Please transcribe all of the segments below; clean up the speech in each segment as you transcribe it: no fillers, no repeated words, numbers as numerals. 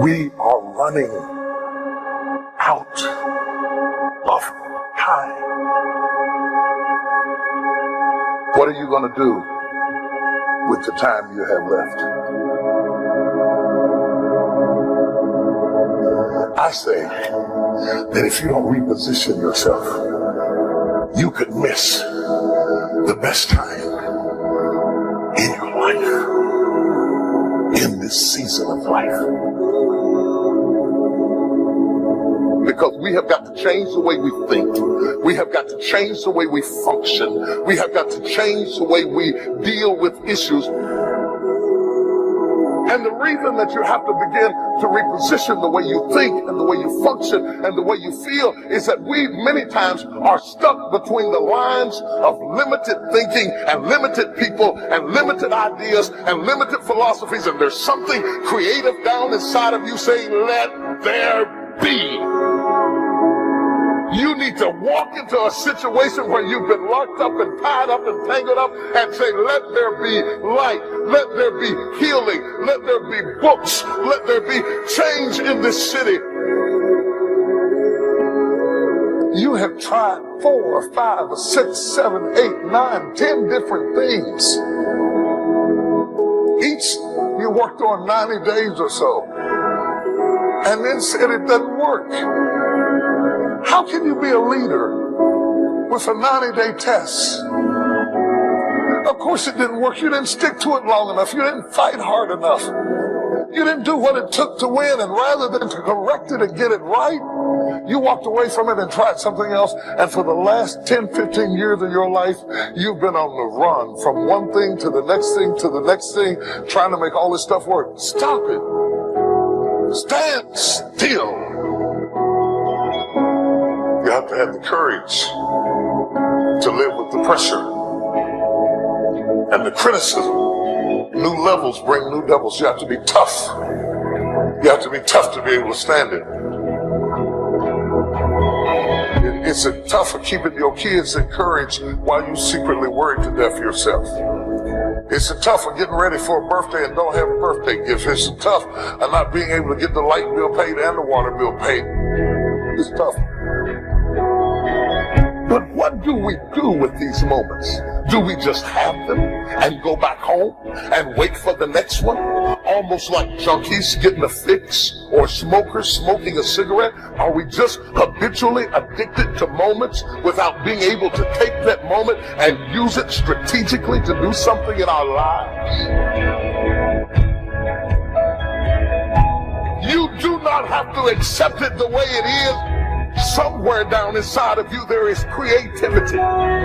We are running out of time. What are you going to do with the time you have left? I say that if you don't reposition yourself, you could miss the best time in your life, in this season of life. Because we have got to change the way we think. We have got to change the way we function. We have got to change the way we deal with issues. And the reason that you have to begin to reposition the way you think and the way you function and the way you feel is that we many times are stuck between the lines of limited thinking and limited people and limited ideas and limited philosophies. And there's something creative down inside of you saying, let there be. You need to walk into a situation where you've been locked up and tied up and tangled up and say, let there be light, let there be healing, let there be books, let there be change in this city. You have tried 4 or 5 or 6, 7, 8, 9, 10 different things. Each you worked on 90 days or so and then said it doesn't work. How can you be a leader with a 90-day test? Of course it didn't work. You didn't stick to it long enough. You didn't fight hard enough. You didn't do what it took to win. And rather than to correct it and get it right, you walked away from it and tried something else. And for the last 10, 15 years of your life, you've been on the run from one thing to the next thing to the next thing, trying to make all this stuff work. Stop it. Stand still. You have to have the courage to live with the pressure and the criticism. New levels bring new devils. You have to be tough. You have to be tough to be able to stand it. It's tough for keeping your kids encouraged while you secretly worried to death yourself. It's tough for getting ready for a birthday and don't have a birthday gift. It's tough of not being able to get the light bill paid and the water bill paid. It's tough. But what do we do with these moments? Do we just have them and go back home and wait for the next one? Almost like junkies getting a fix or smokers smoking a cigarette? Are we just habitually addicted to moments without being able to take that moment and use it strategically to do something in our lives? You do not have to accept it the way it is. Somewhere down inside of you there is creativity.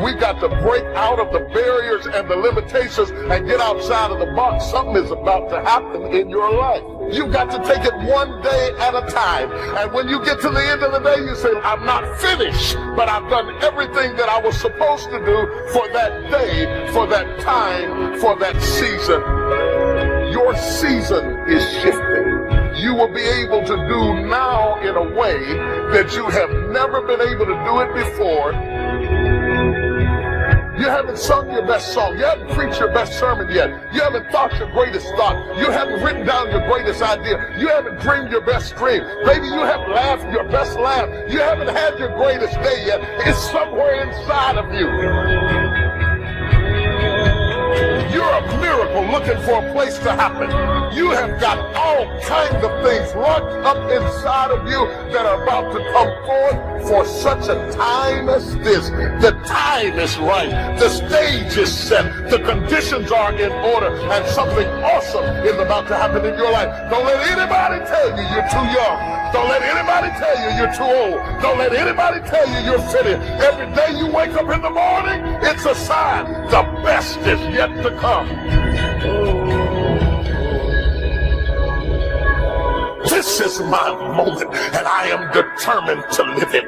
We got to break out of the barriers and the limitations and get outside of the box. Something is about to happen in your life. You got to take it one day at a time. And when you get to the end of the day, you say, I'm not finished, but I've done everything that I was supposed to do for that day, for that time, for that season. Your season is shifting. You will be able to do now in a way that you have never been able to do it before. You haven't sung your best song. You haven't preached your best sermon yet. You haven't thought your greatest thought. You haven't written down your greatest idea. You haven't dreamed your best dream. Maybe you haven't laughed your best laugh. You haven't had your greatest day yet. It's somewhere inside of you. You're a miracle looking for a place to happen. You have got all kinds of things locked up inside of you that are about to come forth for such a time as this. The time is right. The stage is set. The conditions are in order. And something awesome is about to happen in your life. Don't let anybody tell you you're too young. Don't let anybody tell you you're too old. Don't let anybody tell you you're fitted. Every day you wake up in the morning, it's a sign. The best is yet to come. This is my moment, and I am determined to live it.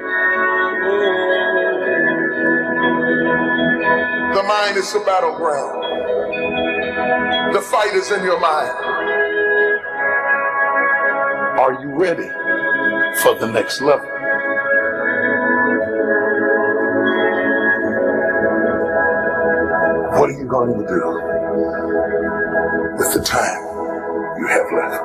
The mind is the battleground. The fight is in your mind. Are you ready for the next level? What are you going to do with the time you have left?